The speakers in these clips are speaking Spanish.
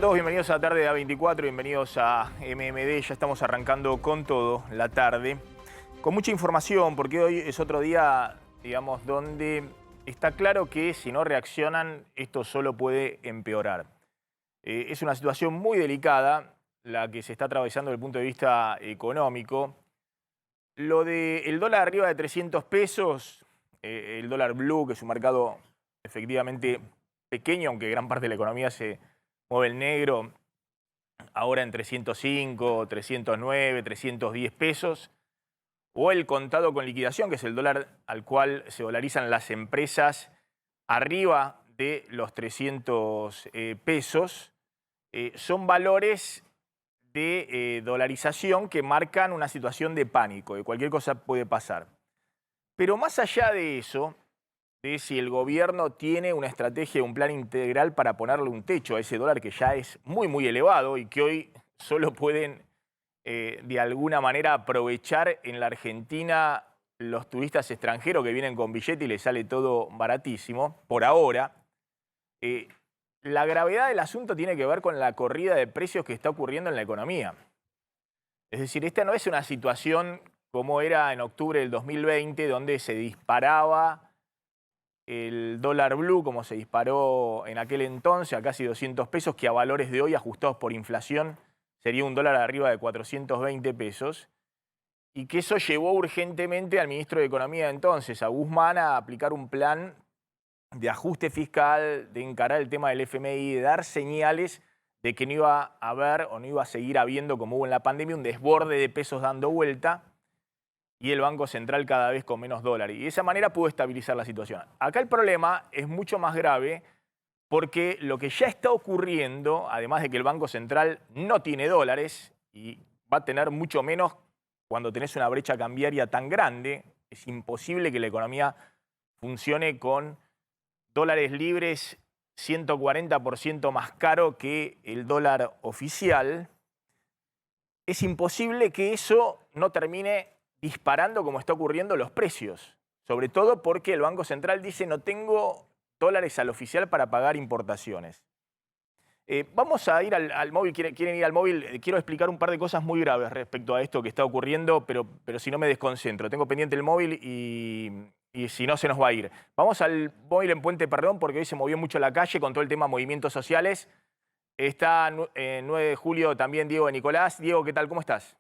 Todos bienvenidos a la tarde de A24, bienvenidos a MMD, ya estamos arrancando con todo la tarde, con mucha información, porque hoy es otro día, digamos, donde está claro que si no reaccionan, esto solo puede empeorar. Es una situación muy delicada la que se está atravesando desde el punto de vista económico. Lo del dólar arriba de 300 pesos, el dólar blue, que es un mercado efectivamente pequeño, aunque gran parte de la economía se mueve el negro, ahora en 305, 309, 310 pesos, o el contado con liquidación, que es el dólar al cual se dolarizan las empresas arriba de los 300 pesos, son valores de dolarización que marcan una situación de pánico, de cualquier cosa puede pasar. Pero más allá de eso, de si el gobierno tiene una estrategia, un plan integral para ponerle un techo a ese dólar que ya es muy elevado y que hoy solo pueden de alguna manera aprovechar en la Argentina los turistas extranjeros que vienen con billete y les sale todo baratísimo, por ahora. La gravedad del asunto tiene que ver con la corrida de precios que está ocurriendo en la economía. Es decir, esta no es una situación como era en octubre del 2020, donde se disparaba el dólar blue, como se disparó en aquel entonces, a casi 200 pesos, que a valores de hoy, ajustados por inflación, sería un dólar arriba de 420 pesos, y que eso llevó urgentemente al ministro de Economía de entonces, a Guzmán, a aplicar un plan de ajuste fiscal, de encarar el tema del FMI, de dar señales de que no iba a haber o no iba a seguir habiendo, como hubo en la pandemia, un desborde de pesos dando vuelta, y el Banco Central cada vez con menos dólares. Y de esa manera pudo estabilizar la situación. Acá el problema es mucho más grave porque lo que ya está ocurriendo, además de que el Banco Central no tiene dólares y va a tener mucho menos cuando tenés una brecha cambiaria tan grande, es imposible que la economía funcione con dólares libres 140% más caro que el dólar oficial. Es imposible que eso no termine disparando como está ocurriendo los precios, sobre todo porque el Banco Central dice no tengo dólares al oficial para pagar importaciones. Vamos a ir al móvil, ¿quieren ir al móvil? Quiero explicar un par de cosas muy graves respecto a esto que está ocurriendo, pero si no me desconcentro. Tengo pendiente el móvil y si no se nos va a ir. Vamos al móvil en Puente Perdón porque hoy se movió mucho la calle con todo el tema movimientos sociales. Está en 9 de julio también Diego de Nicolás. Diego, ¿qué tal? ¿Cómo estás?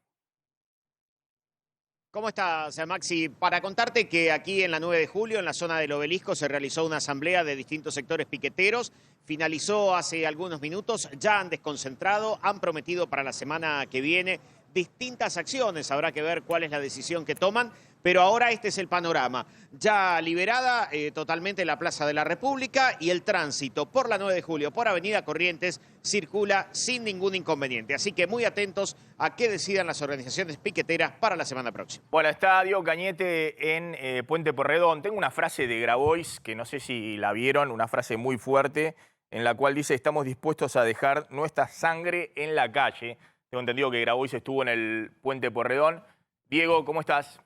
¿Cómo estás, Maxi? Para contarte que aquí en la 9 de julio, en la zona del Obelisco, se realizó una asamblea de distintos sectores piqueteros. Finalizó hace algunos minutos, ya han desconcentrado, han prometido para la semana que viene distintas acciones. Habrá que ver cuál es la decisión que toman, pero ahora este es el panorama. Ya liberada totalmente la Plaza de la República y el tránsito por la 9 de julio, por Avenida Corrientes, circula sin ningún inconveniente. Así que muy atentos a qué decidan las organizaciones piqueteras para la semana próxima. Bueno, está Diego Cañete en Puente Porredón. Tengo una frase de Grabois, que no sé si la vieron, una frase muy fuerte, en la cual dice: estamos dispuestos a dejar nuestra sangre en la calle. Tengo entendido que Grabois estuvo en el Puente Porredón. Diego, ¿cómo estás?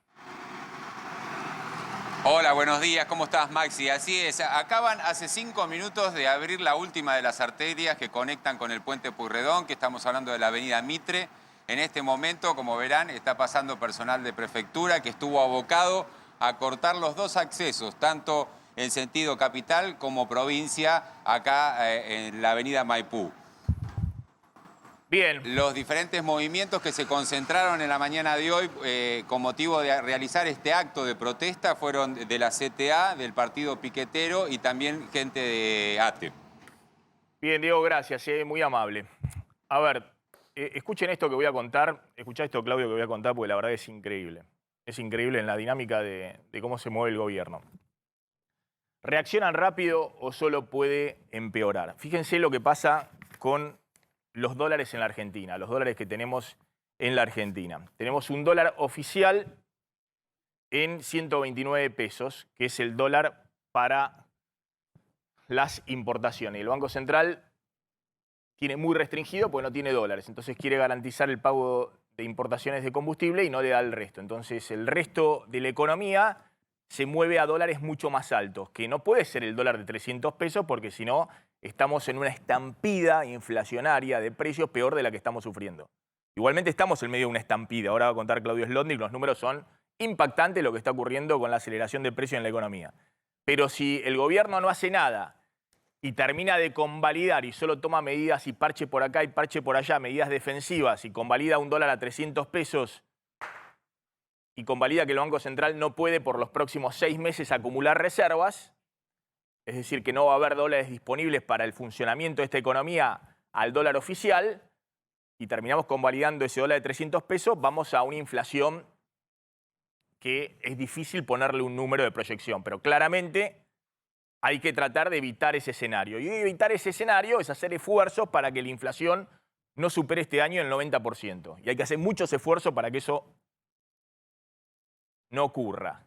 Hola, buenos días, ¿cómo estás, Maxi? Así es, acaban hace 5 minutos de abrir la última de las arterias que conectan con el Puente Pueyrredón, que estamos hablando de la avenida Mitre. En este momento, como verán, está pasando personal de prefectura que estuvo abocado a cortar los dos accesos, tanto en sentido capital como provincia, acá en la avenida Maipú. Bien. Los diferentes movimientos que se concentraron en la mañana de hoy con motivo de realizar este acto de protesta fueron de la CTA, del partido piquetero y también gente de ATE. Bien, Diego, gracias, muy amable. A ver, escuchen esto que voy a contar, escuchá esto, Claudio, que voy a contar, porque la verdad es increíble. Es increíble en la dinámica de cómo se mueve el gobierno. ¿Reaccionan rápido o solo puede empeorar? Fíjense lo que pasa con los dólares en la Argentina, los dólares que tenemos en la Argentina. Tenemos un dólar oficial en 129 pesos, que es el dólar para las importaciones. El Banco Central tiene muy restringido porque no tiene dólares, entonces quiere garantizar el pago de importaciones de combustible y no le da el resto. Entonces el resto de la economía se mueve a dólares mucho más altos, que no puede ser el dólar de 300 pesos porque si no estamos en una estampida inflacionaria de precios peor de la que estamos sufriendo. Igualmente estamos en medio de una estampida. Ahora va a contar Claudio Slotnick, los números son impactantes lo que está ocurriendo con la aceleración de precios en la economía. Pero si el gobierno no hace nada y termina de convalidar y solo toma medidas y parche por acá y parche por allá, medidas defensivas y convalida un dólar a 300 pesos y convalida que el Banco Central no puede por los próximos 6 meses acumular reservas, es decir, que no va a haber dólares disponibles para el funcionamiento de esta economía al dólar oficial, y terminamos convalidando ese dólar de 300 pesos, vamos a una inflación que es difícil ponerle un número de proyección, pero claramente hay que tratar de evitar ese escenario. Y evitar ese escenario es hacer esfuerzos para que la inflación no supere este año el 90%. Y hay que hacer muchos esfuerzos para que eso no ocurra.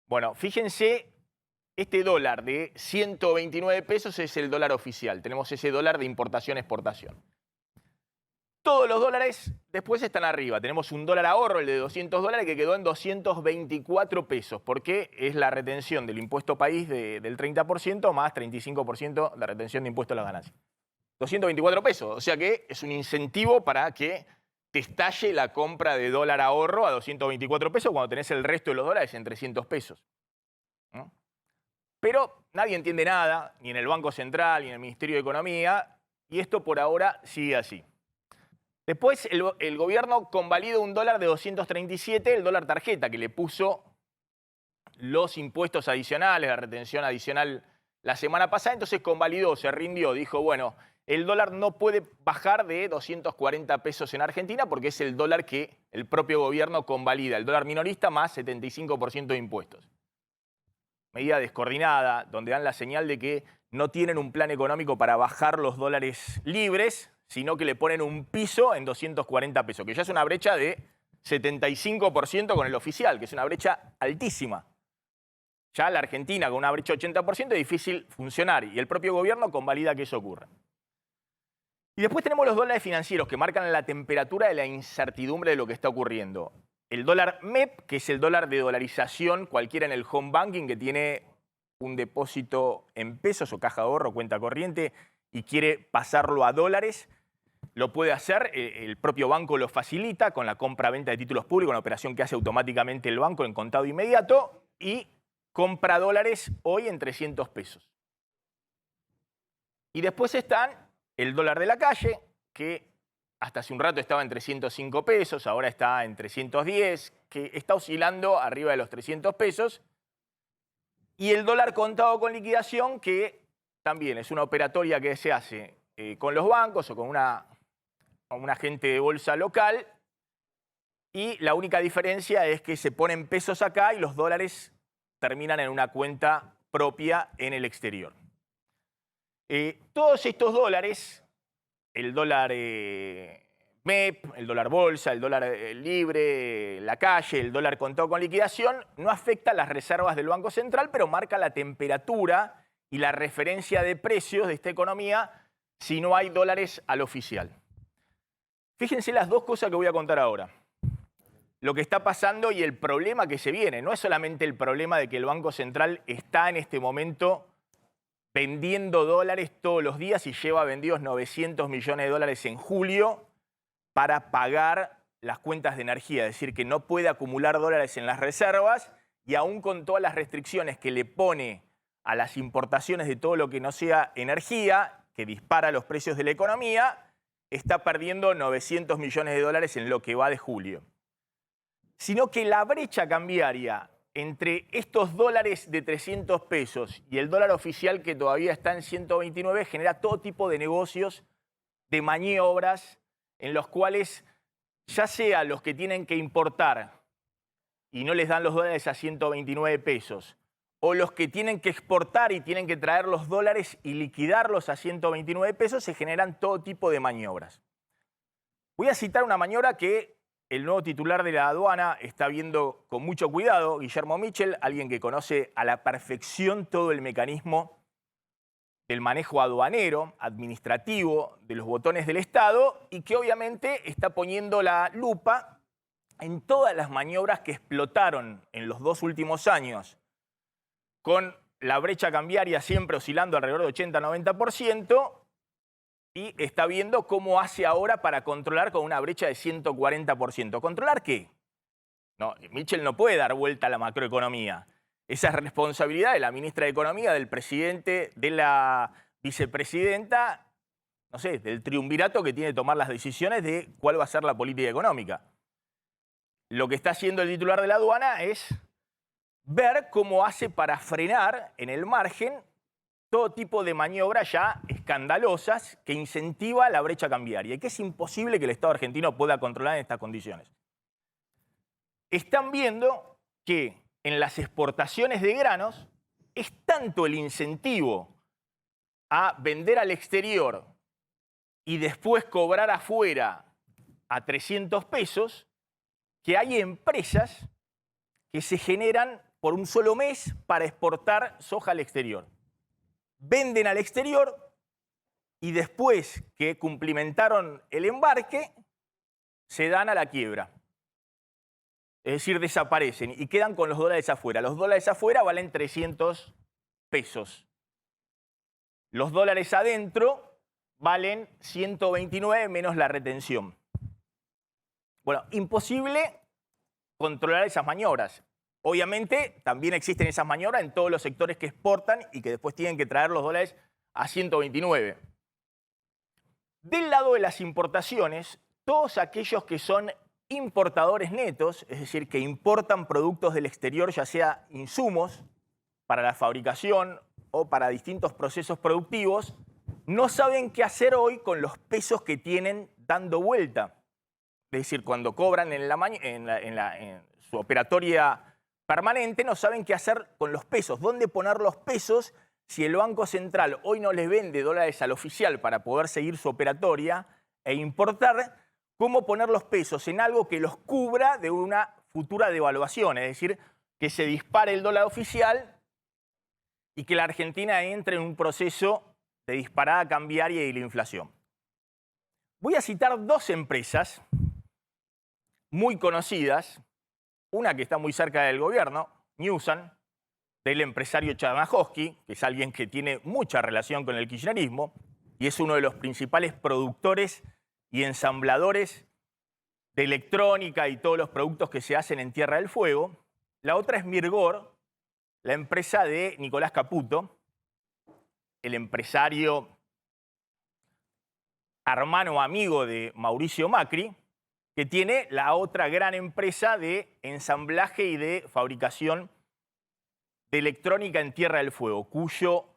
Bueno, fíjense, este dólar de 129 pesos es el dólar oficial. Tenemos ese dólar de importación-exportación. Todos los dólares después están arriba. Tenemos un dólar ahorro, el de 200 dólares, que quedó en 224 pesos, porque es la retención del impuesto país del 30% más 35% de retención de impuesto a las ganancias. 224 pesos, o sea que es un incentivo para que te estalle la compra de dólar ahorro a 224 pesos cuando tenés el resto de los dólares en 300 pesos. ¿No? Pero nadie entiende nada, ni en el Banco Central, ni en el Ministerio de Economía, y esto por ahora sigue así. Después el gobierno convalida un dólar de 237, el dólar tarjeta, que le puso los impuestos adicionales, la retención adicional la semana pasada, entonces convalidó, se rindió, dijo, bueno, el dólar no puede bajar de 240 pesos en Argentina porque es el dólar que el propio gobierno convalida, el dólar minorista más 75% de impuestos. Medida descoordinada, donde dan la señal de que no tienen un plan económico para bajar los dólares libres, sino que le ponen un piso en 240 pesos, que ya es una brecha de 75% con el oficial, que es una brecha altísima. Ya la Argentina con una brecha de 80% es difícil funcionar y el propio gobierno convalida que eso ocurra. Y después tenemos los dólares financieros que marcan la temperatura de la incertidumbre de lo que está ocurriendo. El dólar MEP, que es el dólar de dolarización, cualquiera en el home banking que tiene un depósito en pesos o caja de ahorro, cuenta corriente, y quiere pasarlo a dólares, lo puede hacer, el propio banco lo facilita con la compra-venta de títulos públicos, una operación que hace automáticamente el banco en contado inmediato, y compra dólares hoy en 300 pesos. Y después están el dólar de la calle, que hasta hace un rato estaba en 305 pesos, ahora está en 310, que está oscilando arriba de los 300 pesos. Y el dólar contado con liquidación, que también es una operatoria que se hace con los bancos o con un agente de bolsa local. Y la única diferencia es que se ponen pesos acá y los dólares terminan en una cuenta propia en el exterior. Todos estos dólares, el dólar MEP, el dólar bolsa, el dólar libre, la calle, el dólar contado con liquidación, no afecta las reservas del Banco Central, pero marca la temperatura y la referencia de precios de esta economía si no hay dólares al oficial. Fíjense las dos cosas que voy a contar ahora. Lo que está pasando y el problema que se viene. No es solamente el problema de que el Banco Central está en este momento vendiendo dólares todos los días y lleva vendidos 900 millones de dólares en julio para pagar las cuentas de energía. Es decir, que no puede acumular dólares en las reservas y aún con todas las restricciones que le pone a las importaciones de todo lo que no sea energía, que dispara los precios de la economía, está perdiendo 900 millones de dólares en lo que va de julio. Sino que la brecha cambiaria entre estos dólares de 300 pesos y el dólar oficial que todavía está en 129 genera todo tipo de negocios, de maniobras, en los cuales ya sea los que tienen que importar y no les dan los dólares a 129 pesos, o los que tienen que exportar y tienen que traer los dólares y liquidarlos a 129 pesos, se generan todo tipo de maniobras. Voy a citar una maniobra que el nuevo titular de la aduana está viendo con mucho cuidado, Guillermo Michel, alguien que conoce a la perfección todo el mecanismo del manejo aduanero, administrativo, de los botones del Estado y que obviamente está poniendo la lupa en todas las maniobras que explotaron en los 2 últimos años con la brecha cambiaria siempre oscilando alrededor de 80-90%, y está viendo cómo hace ahora para controlar con una brecha de 140%. ¿Controlar qué? No, Mitchell no puede dar vuelta a la macroeconomía. Esa es responsabilidad de la ministra de Economía, del presidente, de la vicepresidenta, no sé, del triunvirato que tiene que tomar las decisiones de cuál va a ser la política económica. Lo que está haciendo el titular de la aduana es ver cómo hace para frenar en el margen todo tipo de maniobras ya escandalosas que incentiva la brecha cambiaria y que es imposible que el Estado argentino pueda controlar en estas condiciones. Están viendo que en las exportaciones de granos es tanto el incentivo a vender al exterior y después cobrar afuera a 300 pesos, que hay empresas que se generan por un solo mes para exportar soja al exterior. Venden al exterior y después que cumplimentaron el embarque, se dan a la quiebra. Es decir, desaparecen y quedan con los dólares afuera. Los dólares afuera valen 300 pesos. Los dólares adentro valen 129 menos la retención. Bueno, imposible controlar esas maniobras. Obviamente, también existen esas maniobras en todos los sectores que exportan y que después tienen que traer los dólares a 129. Del lado de las importaciones, todos aquellos que son importadores netos, es decir, que importan productos del exterior, ya sea insumos para la fabricación o para distintos procesos productivos, no saben qué hacer hoy con los pesos que tienen dando vuelta. Es decir, cuando cobran en su operatoria permanente, no saben qué hacer con los pesos, dónde poner los pesos si el Banco Central hoy no les vende dólares al oficial para poder seguir su operatoria e importar, cómo poner los pesos en algo que los cubra de una futura devaluación, es decir, que se dispare el dólar oficial y que la Argentina entre en un proceso de disparada cambiaria y la inflación. Voy a citar dos empresas muy conocidas, una que está muy cerca del gobierno, Newsan, del empresario Charnajowski, que es alguien que tiene mucha relación con el kirchnerismo y es uno de los principales productores y ensambladores de electrónica y todos los productos que se hacen en Tierra del Fuego. La otra es Mirgor, la empresa de Nicolás Caputo, el empresario hermano amigo de Mauricio Macri, que tiene la otra gran empresa de ensamblaje y de fabricación de electrónica en Tierra del Fuego, cuyo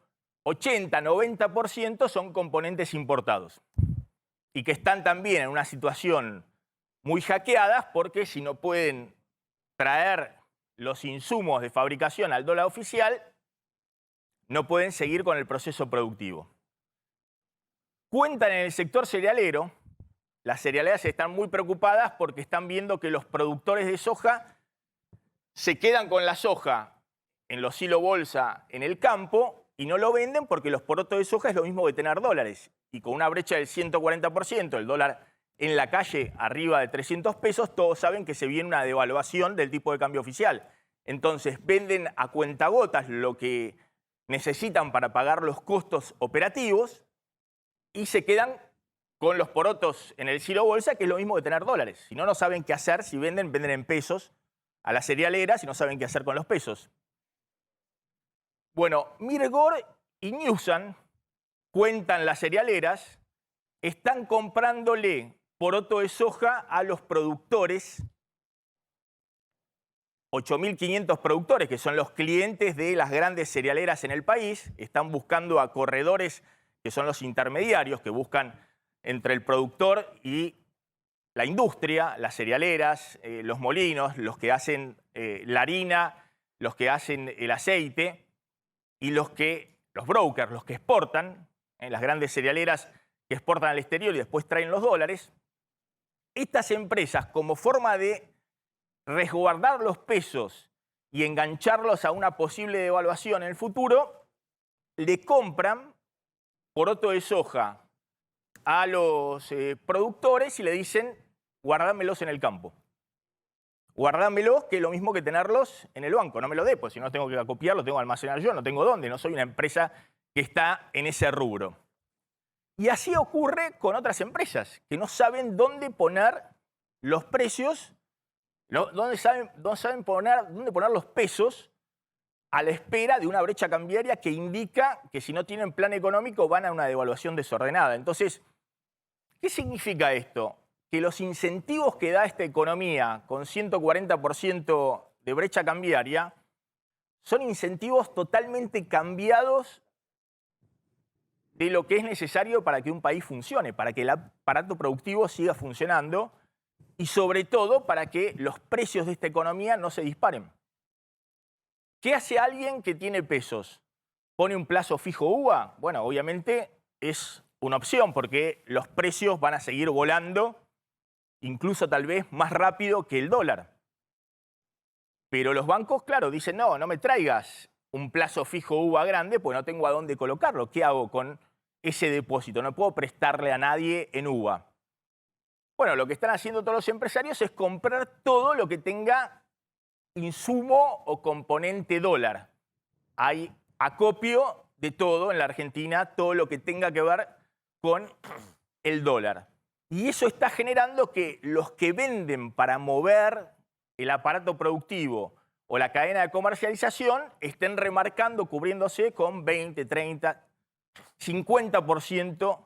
80-90% son componentes importados y que están también en una situación muy hackeadas porque si no pueden traer los insumos de fabricación al dólar oficial, no pueden seguir con el proceso productivo. Cuentan en el sector cerealero. Las cerealeras están muy preocupadas porque están viendo que los productores de soja se quedan con la soja en los silos bolsa en el campo y no lo venden porque los porotos de soja es lo mismo que tener dólares. Y con una brecha del 140%, el dólar en la calle arriba de 300 pesos, todos saben que se viene una devaluación del tipo de cambio oficial. Entonces venden a cuentagotas lo que necesitan para pagar los costos operativos y se quedan con los porotos en el silo bolsa, que es lo mismo que tener dólares. Si no, no saben qué hacer. Si venden, venden en pesos a las cerealeras y no saben qué hacer con los pesos. Bueno, Mirgor y Newsan, cuentan las cerealeras, están comprándole poroto de soja a los productores, 8.500 productores, que son los clientes de las grandes cerealeras en el país, están buscando a corredores, que son los intermediarios, que buscan entre el productor y la industria, las cerealeras, los molinos, los que hacen la harina, los que hacen el aceite y los brokers, los que exportan, las grandes cerealeras que exportan al exterior y después traen los dólares. Estas empresas, como forma de resguardar los pesos y engancharlos a una posible devaluación en el futuro, le compran poroto de soja a los productores y le dicen, guárdamelos en el campo. guardámelos, que es lo mismo que tenerlos en el banco. No me lo dé, pues si no tengo que copiarlos, tengo que almacenar yo, no tengo dónde, no soy una empresa que está en ese rubro. Y así ocurre con otras empresas, que no saben dónde poner los precios, dónde poner los pesos a la espera de una brecha cambiaria que indica que si no tienen plan económico van a una devaluación desordenada. Entonces, ¿qué significa esto? Que los incentivos que da esta economía con 140% de brecha cambiaria son incentivos totalmente cambiados de lo que es necesario para que un país funcione, para que el aparato productivo siga funcionando y sobre todo para que los precios de esta economía no se disparen. ¿Qué hace alguien que tiene pesos? ¿Pone un plazo fijo UVA? Bueno, obviamente es una opción porque los precios van a seguir volando, incluso tal vez más rápido que el dólar. Pero los bancos, claro, dicen, no, no me traigas un plazo fijo UVA grande, pues no tengo a dónde colocarlo. ¿Qué hago con ese depósito? No puedo prestarle a nadie en UVA. Bueno, lo que están haciendo todos los empresarios es comprar todo lo que tenga insumo o componente dólar. Hay acopio de todo en la Argentina, todo lo que tenga que ver con el dólar. Y eso está generando que los que venden para mover el aparato productivo o la cadena de comercialización estén remarcando, cubriéndose con 20, 30, 50%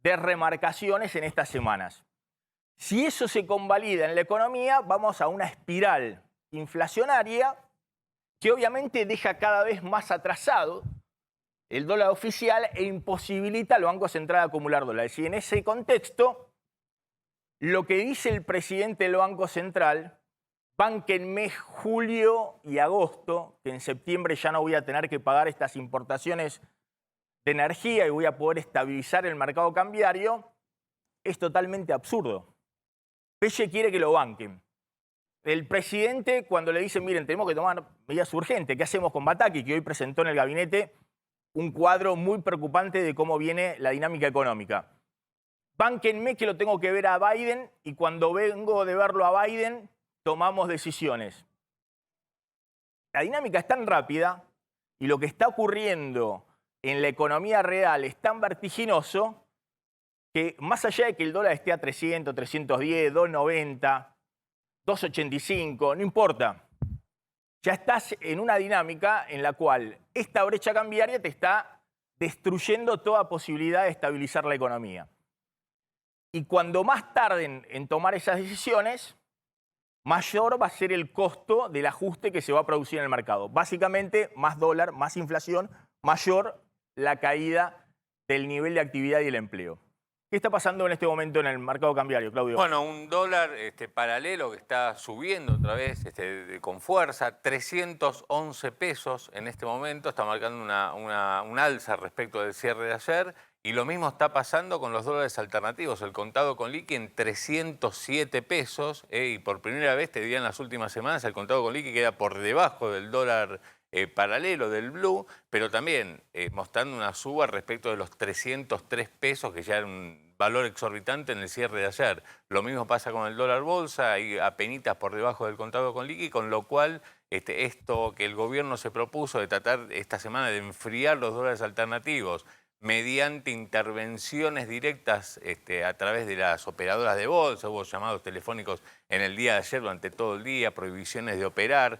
de remarcaciones en estas semanas. Si eso se convalida en la economía, vamos a una espiral inflacionaria que obviamente deja cada vez más atrasado el dólar oficial e imposibilita al Banco Central acumular dólares. Y en ese contexto, lo que dice el presidente del Banco Central, bánquenme julio y agosto, que en septiembre ya no voy a tener que pagar estas importaciones de energía y voy a poder estabilizar el mercado cambiario, es totalmente absurdo. Pelle quiere que lo banquen. El presidente, cuando le dicen, miren, tenemos que tomar medidas urgentes, ¿qué hacemos con Bataki? Que hoy presentó en el gabinete un cuadro muy preocupante de cómo viene la dinámica económica. Bánquenme que lo tengo que ver a Biden y cuando vengo de verlo a Biden, tomamos decisiones. La dinámica es tan rápida y lo que está ocurriendo en la economía real es tan vertiginoso que más allá de que el dólar esté a 300, 310, 290, 285, no importa. Ya estás en una dinámica en la cual esta brecha cambiaria te está destruyendo toda posibilidad de estabilizar la economía. Y cuando más tarden en tomar esas decisiones, mayor va a ser el costo del ajuste que se va a producir en el mercado. Básicamente, más dólar, más inflación, mayor la caída del nivel de actividad y el empleo. ¿Qué está pasando en este momento en el mercado cambiario, Claudio? Bueno, un dólar paralelo que está subiendo otra vez con fuerza, 311 pesos en este momento, está marcando un alza respecto del cierre de ayer. Y lo mismo está pasando con los dólares alternativos, el contado con liqui en 307 pesos. Y por primera vez, te diría en las últimas semanas, el contado con liqui queda por debajo del dólar paralelo del blue, pero también mostrando una suba respecto de los 303 pesos, que ya era un valor exorbitante en el cierre de ayer. Lo mismo pasa con el dólar bolsa, ahí apenitas por debajo del contado con liqui, con lo cual esto que el gobierno se propuso de tratar esta semana de enfriar los dólares alternativos mediante intervenciones directas a través de las operadoras de bolsa, hubo llamados telefónicos en el día de ayer durante todo el día, prohibiciones de operar.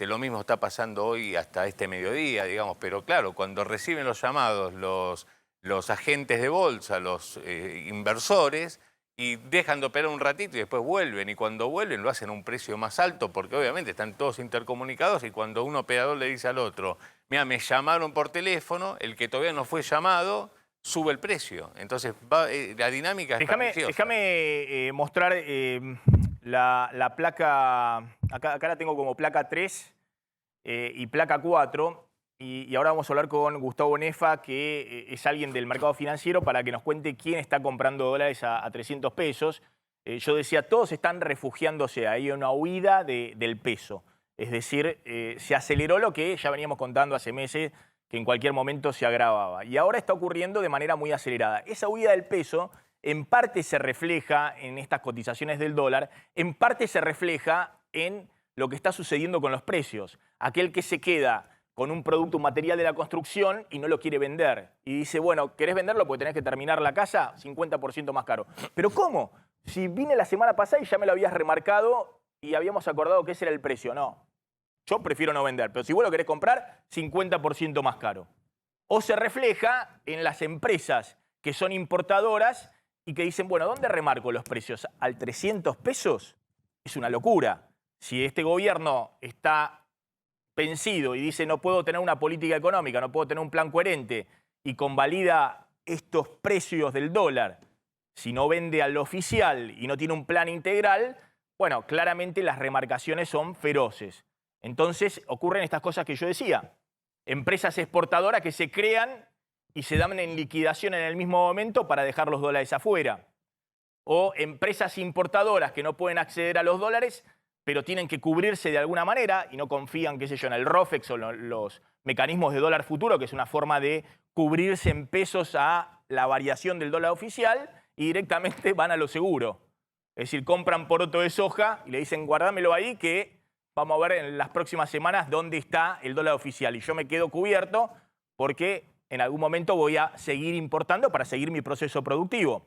Lo mismo está pasando hoy hasta este mediodía, digamos, pero claro, cuando reciben los llamados los agentes de bolsa, los inversores, y dejan de operar un ratito y después vuelven, y cuando vuelven lo hacen a un precio más alto, porque obviamente están todos intercomunicados, y cuando un operador le dice al otro, mira, me llamaron por teléfono, el que todavía no fue llamado, sube el precio. Entonces la dinámica es preciosa. Déjame mostrar la placa, acá la tengo como placa 3 y placa 4, y ahora vamos a hablar con Gustavo Nefa, que es alguien del mercado financiero, para que nos cuente quién está comprando dólares a 300 pesos. Yo decía, todos están refugiándose, hay una huida del peso. Es decir, se aceleró lo que ya veníamos contando hace meses, que en cualquier momento se agravaba. Y ahora está ocurriendo de manera muy acelerada. Esa huida del peso en parte se refleja en estas cotizaciones del dólar, en parte se refleja en lo que está sucediendo con los precios. Aquel que se queda con un producto, un material de la construcción y no lo quiere vender. Y dice, bueno, ¿querés venderlo porque tenés que terminar la casa? 50% más caro. ¿Pero cómo? Si vine la semana pasada y ya me lo habías remarcado y habíamos acordado que ese era el precio. No, yo prefiero no vender. Pero si vos lo querés comprar, 50% más caro. O se refleja en las empresas que son importadoras y que dicen, bueno, ¿dónde remarco los precios? ¿Al 300 pesos? Es una locura. Si este gobierno está vencido y dice no puedo tener una política económica, no puedo tener un plan coherente y convalida estos precios del dólar, si no vende al oficial y no tiene un plan integral, bueno, claramente las remarcaciones son feroces. Entonces ocurren estas cosas que yo decía. Empresas exportadoras que se crean y se dan en liquidación en el mismo momento para dejar los dólares afuera. O empresas importadoras que no pueden acceder a los dólares, pero tienen que cubrirse de alguna manera y no confían, qué sé yo, en el ROFEX o los mecanismos de dólar futuro, que es una forma de cubrirse en pesos a la variación del dólar oficial y directamente van a lo seguro. Es decir, compran poroto de soja y le dicen guardámelo ahí que vamos a ver en las próximas semanas dónde está el dólar oficial. Y yo me quedo cubierto porque en algún momento voy a seguir importando para seguir mi proceso productivo.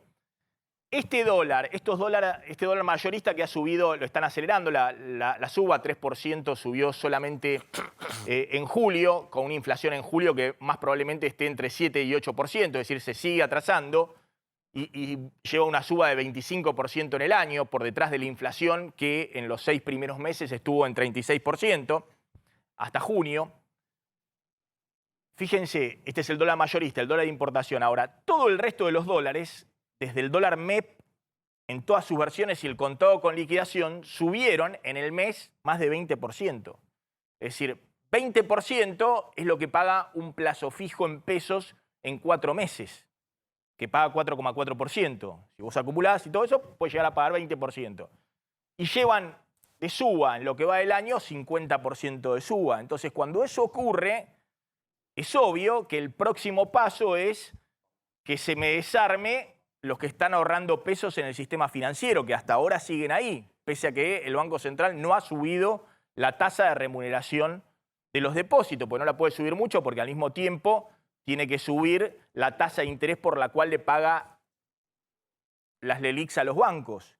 Este dólar mayorista que ha subido, lo están acelerando, la suba 3% subió solamente en julio, con una inflación en julio que más probablemente esté entre 7 y 8%, es decir, se sigue atrasando y lleva una suba de 25% en el año, por detrás de la inflación que en los 6 primeros meses estuvo en 36% hasta junio. Fíjense, este es el dólar mayorista, el dólar de importación. Ahora, todo el resto de los dólares, desde el dólar MEP, en todas sus versiones y el contado con liquidación, subieron en el mes más de 20%. Es decir, 20% es lo que paga un plazo fijo en pesos en 4 meses, que paga 4,4%. Si vos acumulás y todo eso, puede llegar a pagar 20%. Y llevan de suba en lo que va del año 50% de suba. Entonces, cuando eso ocurre, es obvio que el próximo paso es que se me desarme los que están ahorrando pesos en el sistema financiero, que hasta ahora siguen ahí, pese a que el Banco Central no ha subido la tasa de remuneración de los depósitos, pues no la puede subir mucho porque al mismo tiempo tiene que subir la tasa de interés por la cual le paga las LELIQs a los bancos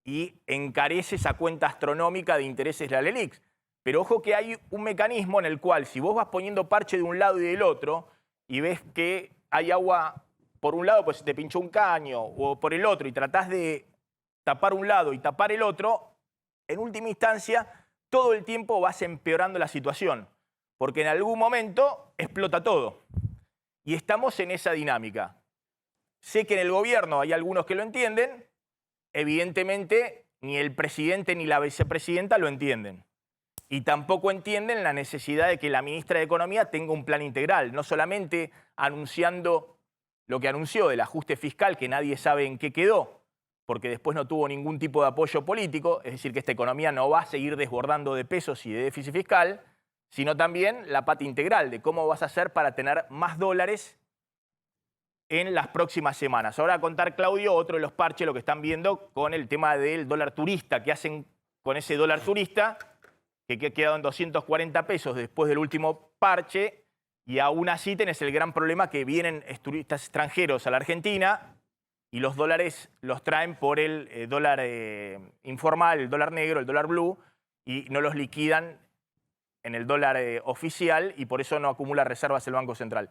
y encarece esa cuenta astronómica de intereses de la LELIQ. Pero ojo que hay un mecanismo en el cual si vos vas poniendo parche de un lado y del otro y ves que hay agua por un lado, pues se te pinchó un caño, o por el otro, y tratás de tapar un lado y tapar el otro, en última instancia, todo el tiempo vas empeorando la situación, porque en algún momento explota todo. Y estamos en esa dinámica. Sé que en el gobierno hay algunos que lo entienden, evidentemente ni el presidente ni la vicepresidenta lo entienden. Y tampoco entienden la necesidad de que la ministra de Economía tenga un plan integral, no solamente anunciando lo que anunció del ajuste fiscal, que nadie sabe en qué quedó, porque después no tuvo ningún tipo de apoyo político, es decir, que esta economía no va a seguir desbordando de pesos y de déficit fiscal, sino también la pata integral de cómo vas a hacer para tener más dólares en las próximas semanas. Ahora a contar, Claudio, otro de los parches, lo que están viendo con el tema del dólar turista, ¿qué hacen con ese dólar turista? Que ha quedado en 240 pesos después del último parche, y aún así tenés el gran problema que vienen turistas extranjeros a la Argentina y los dólares los traen por el dólar informal, el dólar negro, el dólar blue, y no los liquidan en el dólar oficial y por eso no acumula reservas el Banco Central.